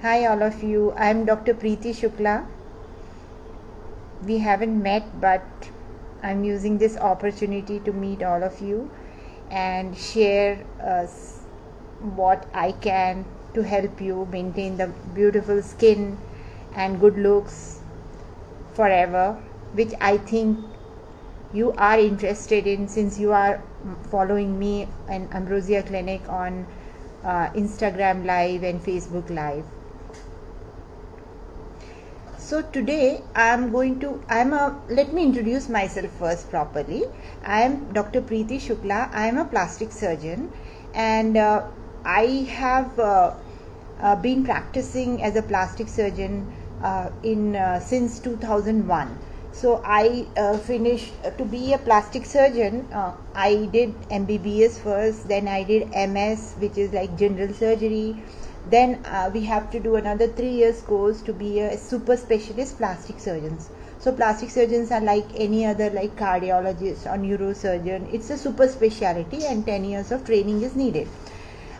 Hi all of you, I am Dr. Preeti Shukla. We haven't met, but I'm using this opportunity to meet all of you and share what I can to help you maintain the beautiful skin and good looks forever, which I think you are interested in since you are following me and Ambrosia Clinic on Instagram Live and Facebook Live. So today let me introduce myself first properly. I am Dr. Preeti Shukla. I am a plastic surgeon, and I have been practicing as a plastic surgeon since 2001. So I finished to be a plastic surgeon. I did MBBS first, then I did MS, which is like general surgery. Then we have to do another 3 years course to be a super specialist plastic surgeons. So plastic surgeons are like any other, like cardiologist or neurosurgeon. It's a super specialty and 10 years of training is needed.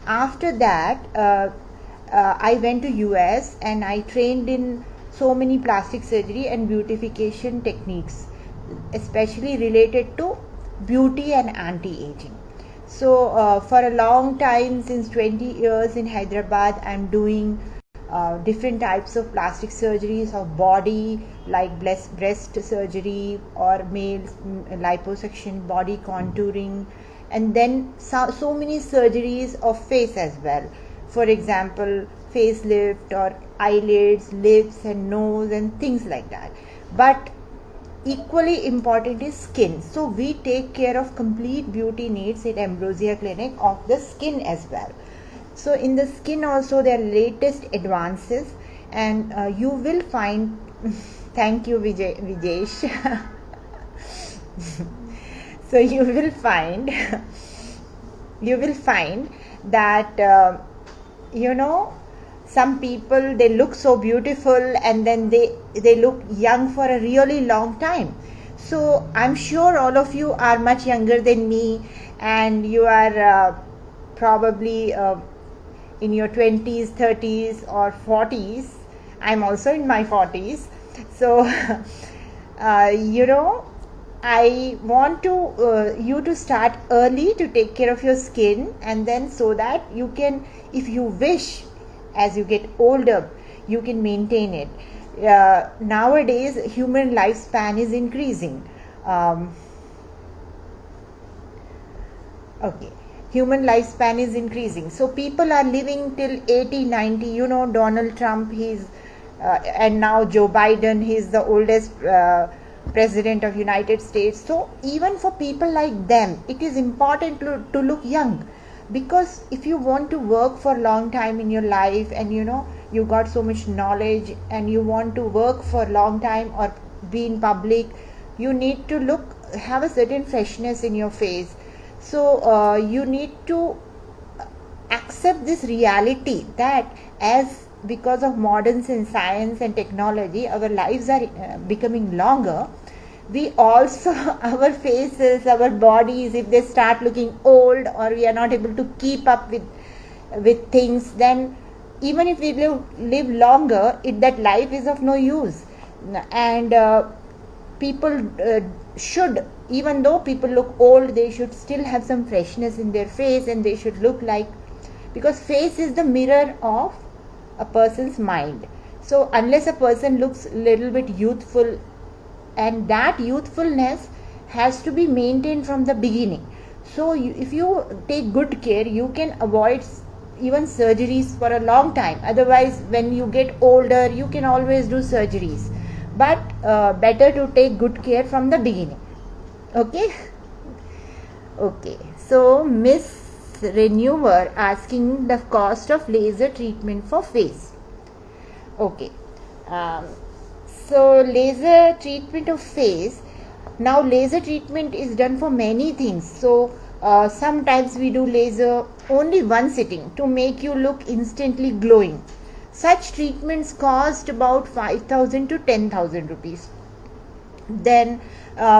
After that I went to US and I trained in so many plastic surgery and beautification techniques, especially related to beauty and anti-aging. So for a long time, since 20 years in Hyderabad, I'm doing different types of plastic surgeries of body, like breast surgery or male liposuction, body contouring, and then so many surgeries of face as well. For example, facelift or eyelids, lips and nose and things like that. But equally important is skin. So we take care of complete beauty needs at Ambrosia Clinic of the skin as well. So in the skin also there are latest advances, and you will find thank you Vijesh. So you will find that some people, they look so beautiful and then they look young for a really long time. So I'm sure all of you are much younger than me, and you are probably in your 20s, 30s or 40s. I'm also in my 40s. So I want you to start early to take care of your skin, and then so that you can, if you wish, as you get older, you can maintain it. Nowadays human lifespan is increasing. Human lifespan is increasing, so people are living till 80, 90. Donald Trump, he's and now Joe Biden, he's the oldest president of United States. So even for people like them, it is important to look young, because if you want to work for a long time in your life, and you got so much knowledge and you want to work for a long time or be in public, you need to have a certain freshness in your face. So you need to accept this reality that because of modern science and technology, our lives are becoming longer. We also our faces, our bodies, if they start looking old or we are not able to keep up with things, then even if we live longer, that life is of no use. And people should, even though people look old, they should still have some freshness in their face, and they should look like, because face is the mirror of a person's mind. So unless a person looks a little bit youthful, and that youthfulness has to be maintained from the beginning. So if you take good care, you can avoid even surgeries for a long time. Otherwise, when you get older, you can always do surgeries, but better to take good care from the beginning. Okay. So Miss Renewer asking the cost of laser treatment for face. So laser treatment of face. Now laser treatment is done for many things. So sometimes we do laser only one sitting to make you look instantly glowing. Such treatments cost about 5,000 to 10,000 rupees. Then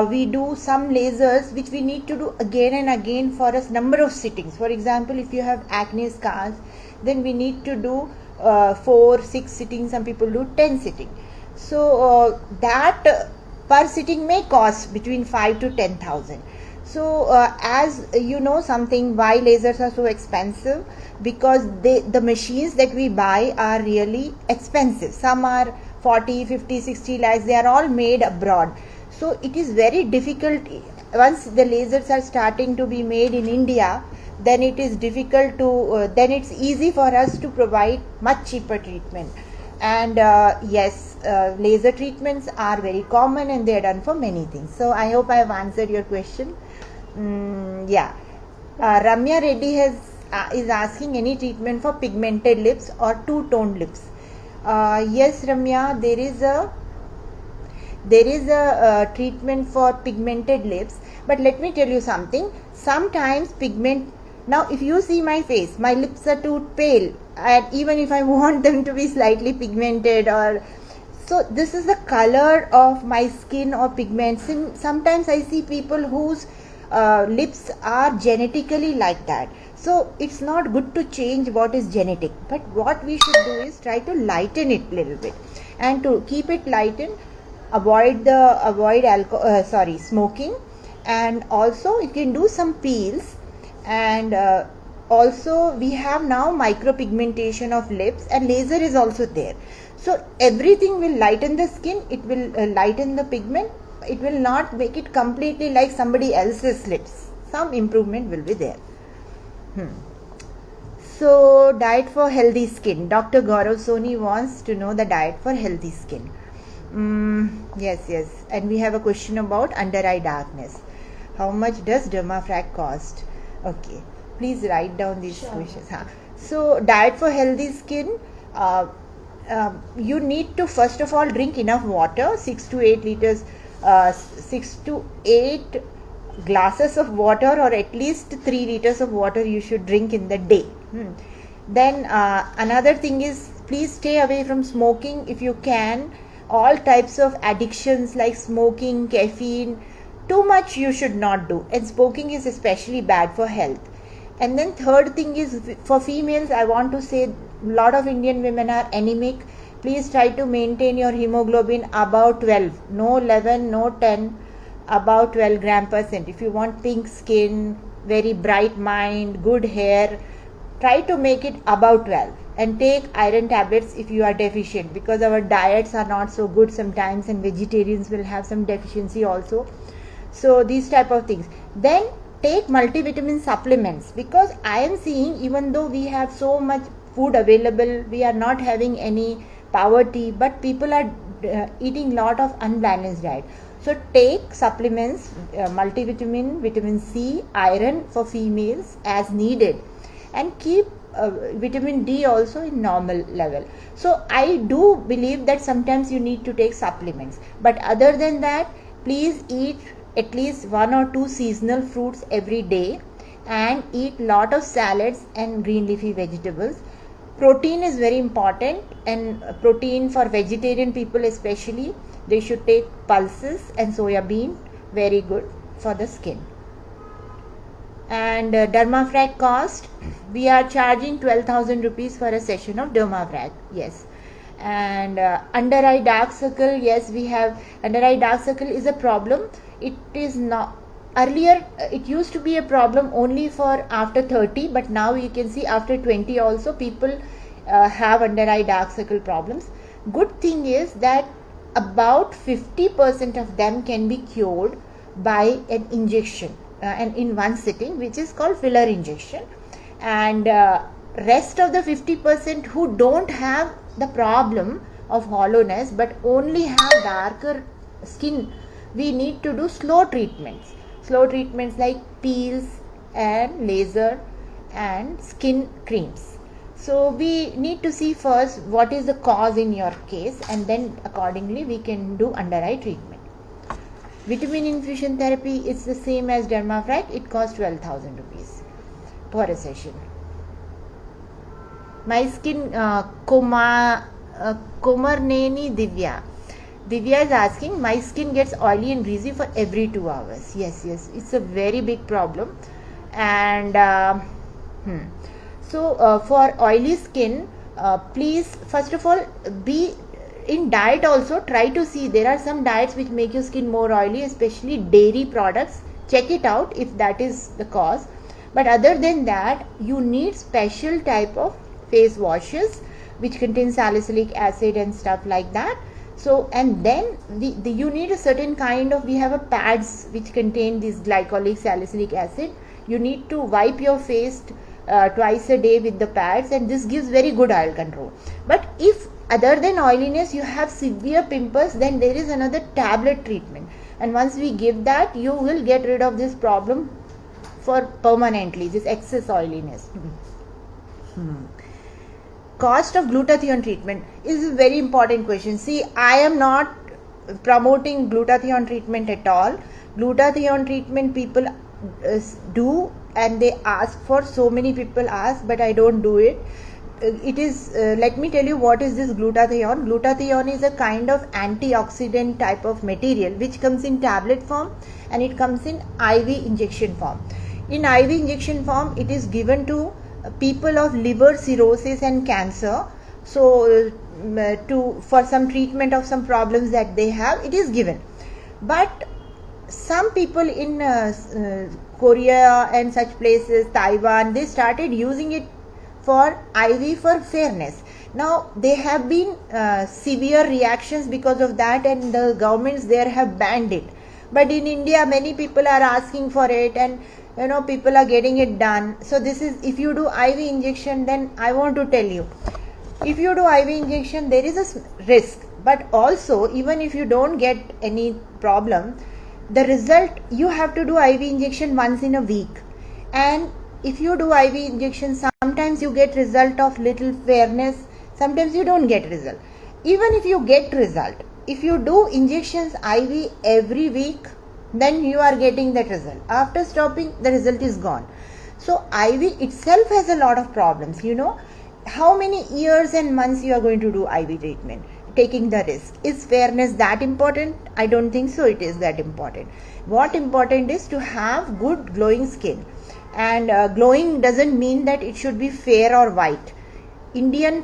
we do some lasers which we need to do again and again for a number of sittings. For example, if you have acne scars, then we need to do 4-6 sitting, some people do 10 sitting. So that per sitting may cost between 5 to 10,000. So as you know something, why lasers are so expensive, because the machines that we buy are really expensive. Some are 40, 50, 60 lakhs. They are all made abroad. So it is very difficult. Once the lasers are starting to be made in India, then it is difficult to then it's easy for us to provide much cheaper treatment. And yes, laser treatments are very common and they are done for many things. So I hope I have answered your question. Yeah. Ramya Reddy is asking any treatment for pigmented lips or two-toned lips. Yes, Ramya, there is a treatment for pigmented lips, but let me tell you something. Sometimes now if you see my face, my lips are too pale, and even if I want them to be slightly pigmented, or so this is the color of my skin or pigments. And sometimes I see people whose lips are genetically like that. So it's not good to change what is genetic, but what we should do is try to lighten it a little bit, and to keep it lightened, avoid smoking, and also you can do some peels. And also we have now micropigmentation of lips, and laser is also there. So everything will lighten the skin, it will lighten the pigment, it will not make it completely like somebody else's lips. Some improvement will be there. So diet for healthy skin. Dr. Gaurav Soni wants to know the diet for healthy skin. Yes. And we have a question about under eye darkness. How much does Dermafrac cost? Okay, please write down these questions. So diet for healthy skin, you need to first of all drink enough water, 6 to 8 liters, 6 to 8 glasses of water, or at least 3 liters of water you should drink in the day. Then another thing is, please stay away from smoking if you can. All types of addictions like smoking, caffeine, too much you should not do, and smoking is especially bad for health. And then third thing is, for females, I want to say a lot of Indian women are anemic. Please try to maintain your hemoglobin about 12, no 11, no 10, about 12 gram %. If you want pink skin, very bright mind, good hair, try to make it about 12, and take iron tablets if you are deficient, because our diets are not so good sometimes, and vegetarians will have some deficiency also. So these type of things. Then take multivitamin supplements, because I am seeing, even though we have so much food available, we are not having any poverty, but people are eating lot of unbalanced diet. So take supplements, multivitamin, vitamin C, iron for females as needed, and keep vitamin D also in normal level. So I do believe that sometimes you need to take supplements, but other than that, please eat at least 1 or 2 seasonal fruits every day, and eat lot of salads and green leafy vegetables. Protein is very important, and protein for vegetarian people especially, they should take pulses and soya bean, very good for the skin. And Dermafrac cost, we are charging 12,000 rupees for a session of Dermafrac. Yes. And under eye dark circle, yes, we have under eye dark circle is a problem. It is not, earlier it used to be a problem only for after 30, but now you can see after 20 also people have under eye dark circle problems. Good thing is that about 50% of them can be cured by an injection, and in one sitting, which is called filler injection. And rest of the 50% who don't have the problem of hollowness but only have darker skin, we need to do slow treatments like peels and laser and skin creams. So we need to see first what is the cause in your case, and then accordingly we can do under eye treatment. Vitamin infusion therapy is the same as Dermafrac. It costs 12,000 rupees per a session. My skin, Komarneni Divya is asking, my skin gets oily and greasy for every 2 hours. Yes, it's a very big problem. And so for oily skin, Please, first of all, be in diet also, try to see, there are some diets which make your skin more oily, especially dairy products. Check it out if that is the cause. But other than that, you need special type of face washes which contain salicylic acid and stuff like that. So, and then you need a certain kind of, we have a pads which contain this glycolic salicylic acid. You need to wipe your face twice a day with the pads, and this gives very good oil control. But if other than oiliness you have severe pimples, then there is another tablet treatment, and once we give that, you will get rid of this problem for permanently, this excess oiliness. Cost of glutathione treatment is a very important question. See, I am not promoting glutathione treatment at all. Glutathione treatment people do, and they ask for, so many people ask, but I don't do it. It is, let me tell you what is this glutathione. Glutathione is a kind of antioxidant type of material which comes in tablet form, and it comes in IV injection form. In IV injection form, it is given to people of liver cirrhosis and cancer. So for some treatment of some problems that they have, it is given. But some people in Korea and such places, Taiwan, they started using it for IV for fairness. Now there have been severe reactions because of that, and the governments there have banned it. But in India, many people are asking for it, and people are getting it done. So this is, if you do IV injection, then I want to tell you, if you do IV injection, there is a risk. But also, even if you don't get any problem, the result, you have to do IV injection once in a week. And if you do IV injection, sometimes you get result of little fairness, sometimes you don't get result. Even if you get result, if you do injections IV every week, then you are getting that result. After stopping, the result is gone. So IV itself has a lot of problems. How many years and months you are going to do IV treatment, taking the risk. Is fairness that important? I don't think so it is that important. What important is to have good glowing skin. And glowing doesn't mean that it should be fair or white. Indian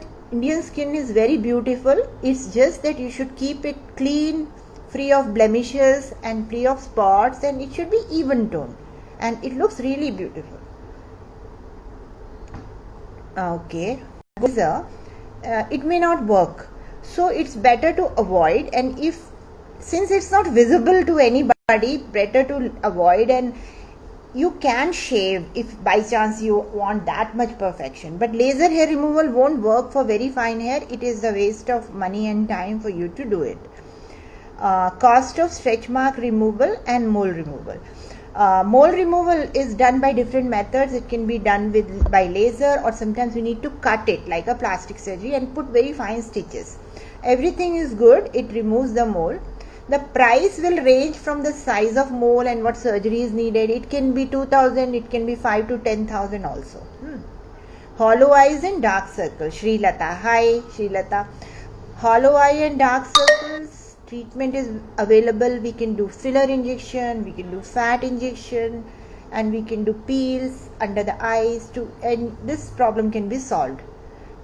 skin is very beautiful. It's just that you should keep it clean, free of blemishes and free of spots, and it should be even tone, and it looks really beautiful. Okay, it may not work, so it's better to avoid. And since it's not visible to anybody, better to avoid. And you can shave if by chance you want that much perfection, but laser hair removal won't work for very fine hair. It is a waste of money and time for you to do it. Cost of stretch mark removal and mole removal. Mole removal is done by different methods. It can be done by laser, or sometimes you need to cut it like a plastic surgery and put very fine stitches. Everything is good. It removes the mole. The price will range from the size of mole and what surgery is needed. It can be 2,000, it can be 5 to 10,000 also. Hollow eyes and dark circles. Srilata. Hi Srilata. Hollow eye and dark circles treatment is available. We can do filler injection, we can do fat injection, and we can do peels under the eyes too, and this problem can be solved.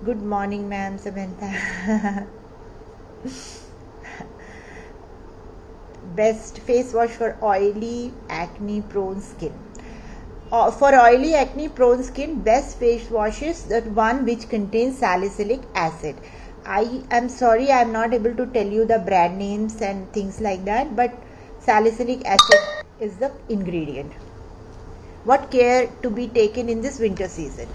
Good morning, ma'am. Samantha. Best face wash for oily acne prone skin. For oily acne prone skin, best face wash is the one which contains salicylic acid. I am sorry I am not able to tell you the brand names and things like that, but salicylic acid is the ingredient. What care to be taken in this winter season?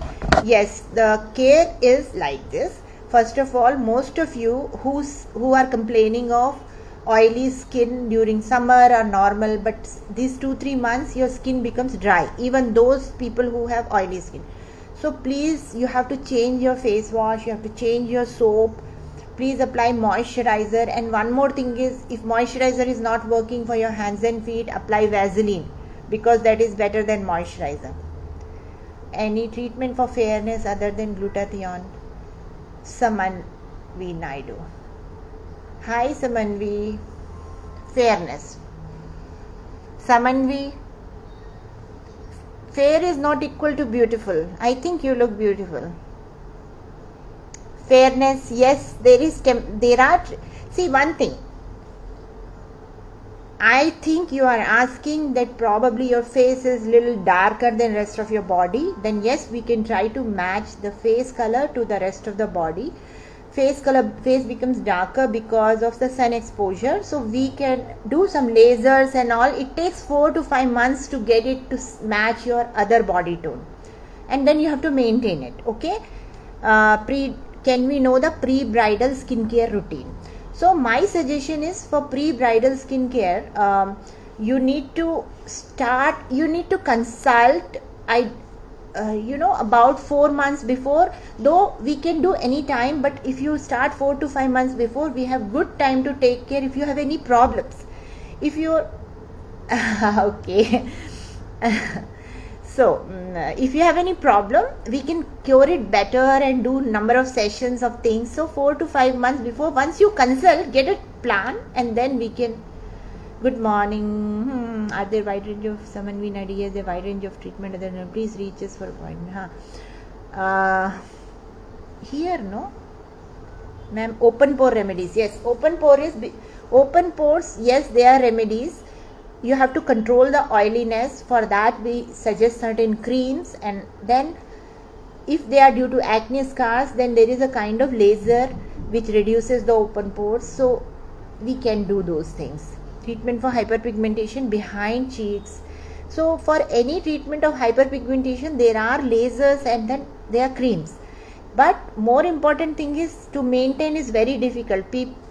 Yes, the care is like this. First of all, most of you who are complaining of oily skin during summer are normal, but these 2-3 months your skin becomes dry, even those people who have oily skin. So please, you have to change your face wash, you have to change your soap. Please apply moisturizer. And one more thing is, if moisturizer is not working for your hands and feet, apply Vaseline, because that is better than moisturizer. Any treatment for fairness other than glutathione? Samanvi Naidu. Hi Samanvi. Fairness. Samanvi, fair is not equal to beautiful. I think you look beautiful. fairness, yes, there are, see one thing, I think you are asking that probably your face is little darker than rest of your body, then yes, we can try to match the face color to the rest of the body. Face becomes darker because of the sun exposure, so we can do some lasers and all. It takes 4 to 5 months to get it to match your other body tone, and then you have to maintain it. Okay, can we know the pre-bridal skincare routine? So my suggestion is, for pre-bridal skincare, you need to consult about 4 months before, though we can do any time, but if you start 4 to 5 months before, we have good time to take care if you have any problems. If you're okay so if you have any problem, we can cure it better and do number of sessions of things. So 4 to 5 months before, once you consult, get a plan, and then we can. Good morning. Are there wide range of someone we need? Yes, a wide range of treatment. Please reach us for appointment. Here, no, ma'am. Open pore remedies. Yes, open pores. Yes, they are remedies. You have to control the oiliness. For that, we suggest certain creams, and then if they are due to acne scars, then there is a kind of laser which reduces the open pores. So we can do those things. Treatment for hyperpigmentation behind cheeks. So for any treatment of hyperpigmentation, there are lasers and then there are creams. But more important thing is, to maintain is very difficult.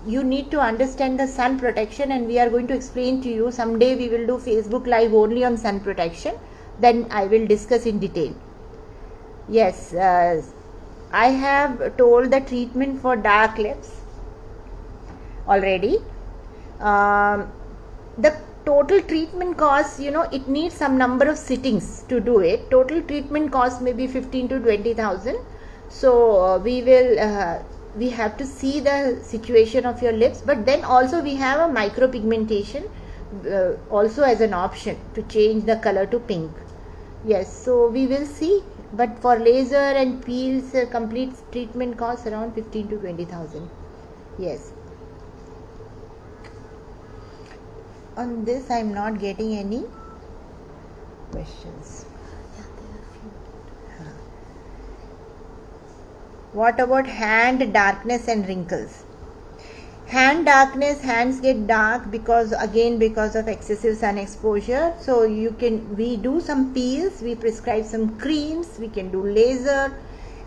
You need to understand the sun protection, and we are going to explain to you. Someday we will do Facebook Live only on sun protection. Then I will discuss in detail. Yes, I have told the treatment for dark lips already. The total treatment costs, it needs some number of sittings to do it. Total treatment cost may be 15 to 20,000. So we have to see the situation of your lips, but then also we have a micropigmentation also as an option to change the color to pink. Yes, so we will see, but for laser and peels, complete treatment costs around 15 to 20,000. Yes. On this, I am not getting any questions. What about hand darkness and wrinkles? Hand darkness, hands get dark because of excessive sun exposure. So we do some peels, we prescribe some creams, we can do laser,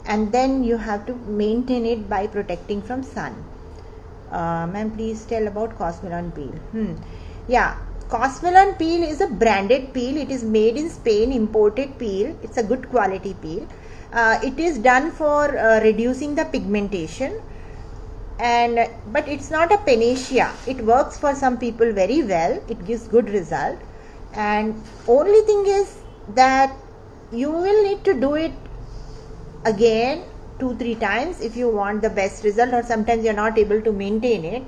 and then you have to maintain it by protecting from sun. Ma'am, please tell about Cosmelan peel. Yeah, Cosmelan peel is a branded peel. It is made in Spain, imported peel. It's a good quality peel. It is done for reducing the pigmentation, but it's not a panacea. It works for some people very well. It gives good result, and only thing is that you will need to do it again 2-3 times if you want the best result, or sometimes you are not able to maintain it.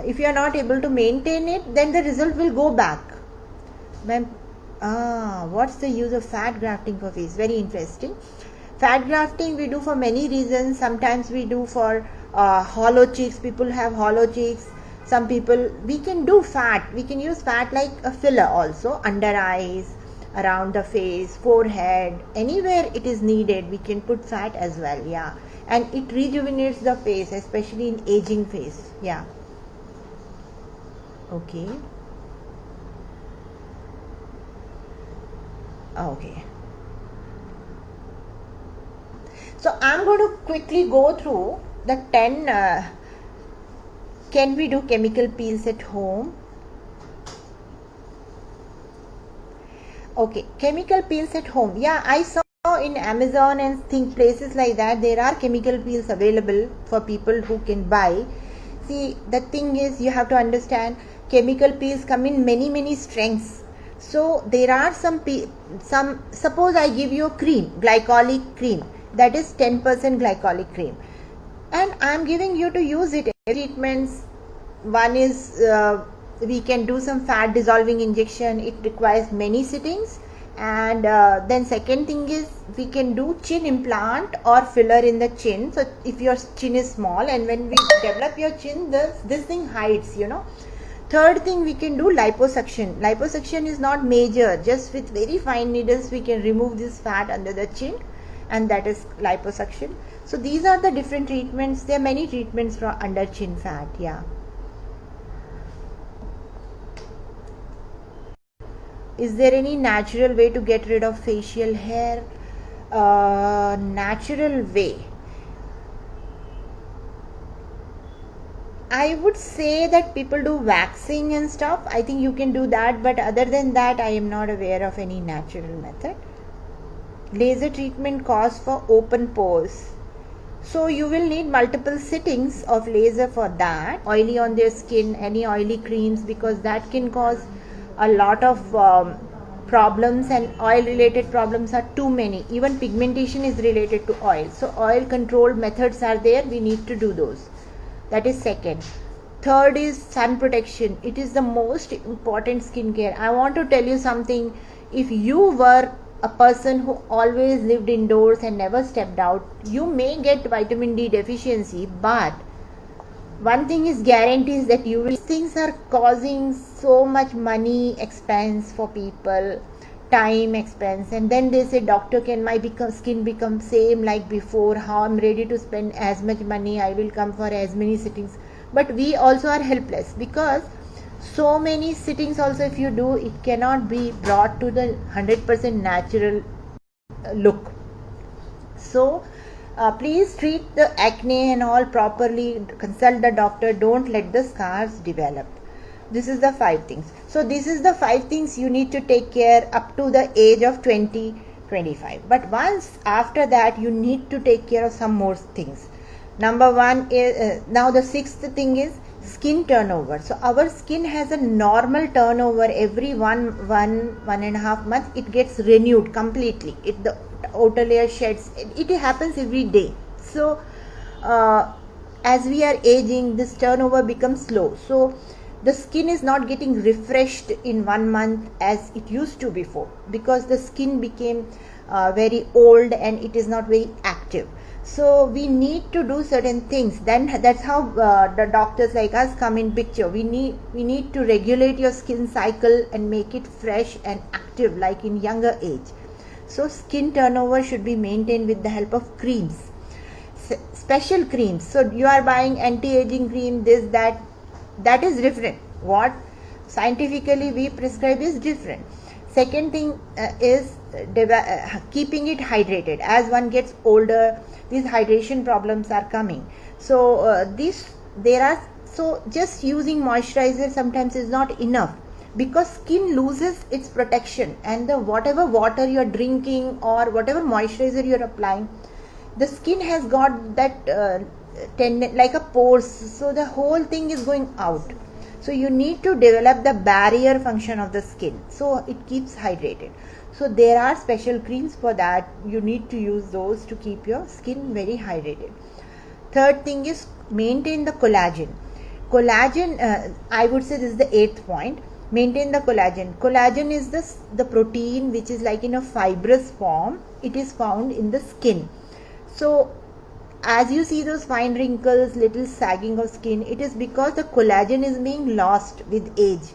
If you are not able to maintain it, then the result will go back. Ma'am, what's the use of fat grafting for face? Very interesting. Fat grafting we do for many reasons. Sometimes we do for hollow cheeks. People have hollow cheeks. Some people, we can do fat. We can use fat like a filler also. Under eyes, around the face, forehead, anywhere it is needed, we can put fat as well. Yeah. And it rejuvenates the face, especially in aging face. Yeah. Okay. Okay. So I'm going to quickly go through the 10. Can we do chemical peels at home? Okay, chemical peels at home. Yeah, I saw in Amazon and places like that, there are chemical peels available for people who can buy. See, the thing is, you have to understand, chemical peels come in many strengths. So there are some suppose I give you a cream, glycolic cream, that is 10% glycolic cream, and I am giving you to use it. Treatments, one is we can do some fat dissolving injection. It requires many sittings, And then second thing is we can do chin implant or filler in the chin. So if your chin is small, and when we develop your chin, this thing hides, you know. Third thing, we can do liposuction. Liposuction is not major, just with very fine needles we can remove this fat under the chin, and that is liposuction. So these are the different treatments. There are many treatments for under chin fat. Yeah. Is there any natural way to get rid of facial hair? Natural way, I would say that people do waxing and stuff. I think you can do that, but other than that, I am not aware of any natural method. Laser treatment costs for open pores. So you will need multiple sittings of laser for that. Oily on their skin, any oily creams, because that can cause a lot of problems, and oil related problems are too many. Even pigmentation is related to oil. So oil control methods are there. We need to do those. That is second. Third is sun protection. It is the most important skincare. I want to tell you something. If you were a person who always lived indoors and never stepped out, you may get vitamin D deficiency, but one thing is guarantees that you will. These things are causing so much money expense for people, time expense, and then they say, doctor, can my skin become same like before? How I'm ready to spend as much money, I will come for as many sittings. But we also are helpless, because so many sittings also, if you do, it cannot be brought to the 100% natural look. So please treat the acne and all properly, consult the doctor, don't let the scars develop. This is the 5 things. So this is the 5 things you need to take care up to the age of 20-25. But once after that, you need to take care of some more things. Number 1 is, now the 6th thing is skin turnover. So our skin has a normal turnover every one and a half months. It gets renewed completely. The outer layer sheds. It happens every day. So as we are aging, this turnover becomes slow. So the skin is not getting refreshed in 1 month as it used to before, because the skin became very old and it is not very active. So we need to do certain things. Then that's how the doctors like us come in picture. We need to regulate your skin cycle and make it fresh and active like in younger age. So skin turnover should be maintained with the help of creams, special creams. So you are buying anti-aging cream, this, that is different. What scientifically we prescribe is different. Second thing is keeping it hydrated. As one gets older, these hydration problems are coming. So so just using moisturizer sometimes is not enough, because skin loses its protection, and whatever water you are drinking or whatever moisturizer you are applying, the skin has got that like a pores, so the whole thing is going out. So you need to develop the barrier function of the skin, so it keeps hydrated. So there are special creams for that. You need to use those to keep your skin very hydrated. Third thing is maintain the collagen. I would say this is the 8th point. Maintain the collagen. Collagen is the protein which is like in a fibrous form. It is found in the skin. So as you see those fine wrinkles, little sagging of skin, it is because the collagen is being lost with age.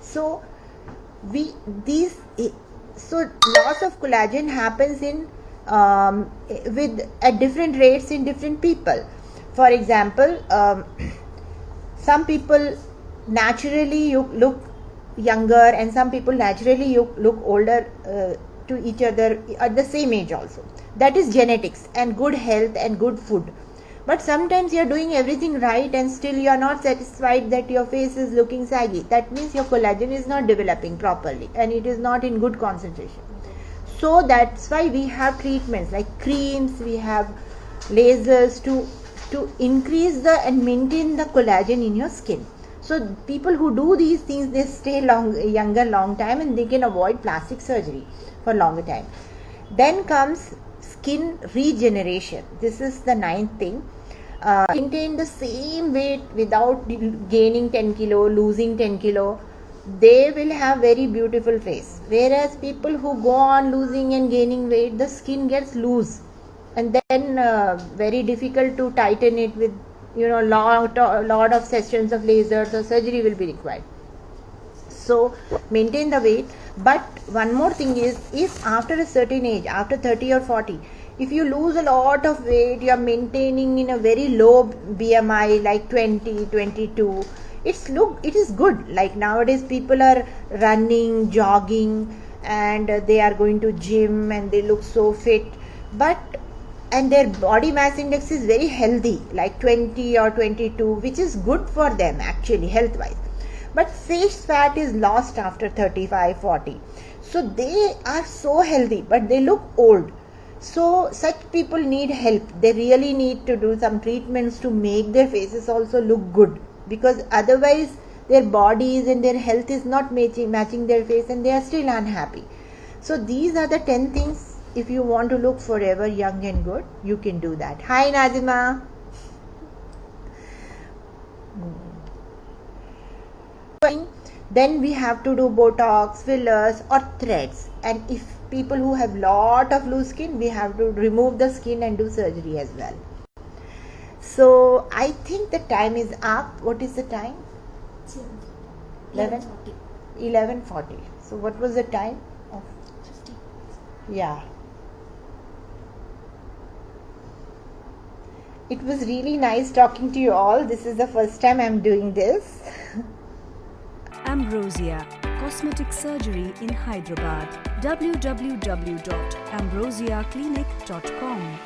So loss of collagen happens at different rates in different people. For example, some people naturally look younger, and some people naturally look older to each other at the same age also. That is genetics and good health and good food. But sometimes you are doing everything right and still you are not satisfied that your face is looking saggy. That means your collagen is not developing properly and it is not in good concentration. So that's why we have treatments like creams, we have lasers to increase and maintain the collagen in your skin. So people who do these things, they stay younger long time, and they can avoid plastic surgery for longer time. Then comes skin regeneration. This is the 9th thing. Maintain the same weight without gaining 10 kilo, losing 10 kilo. they will have very beautiful face. Whereas people who go on losing and gaining weight, the skin gets loose, and then very difficult to tighten it with, lot of sessions of lasers or surgery will be required. So maintain the weight. But one more thing is, if after a certain age, after 30 or 40, if you lose a lot of weight, you are maintaining in a very low BMI like 20, 22, it is good. Like nowadays people are running, jogging, and they are going to gym and they look so fit, and their body mass index is very healthy, like 20 or 22, which is good for them actually health wise. But face fat is lost after 35, 40. So they are so healthy, but they look old. So such people need help. They really need to do some treatments to make their faces also look good, because otherwise their bodies and their health is not matching their face, and they are still unhappy. So these are the 10 things. If you want to look forever young and good, you can do that. Hi Nazima. Then we have to do Botox, fillers or threads. And if people who have lot of loose skin, we have to remove the skin and do surgery as well. So I think the time is up. What is the time? 11:40. So what was the time? 50. Yeah. It was really nice talking to you all. This is the first time I'm doing this. Ambrosia Cosmetic Surgery in Hyderabad. www.ambrosiaclinic.com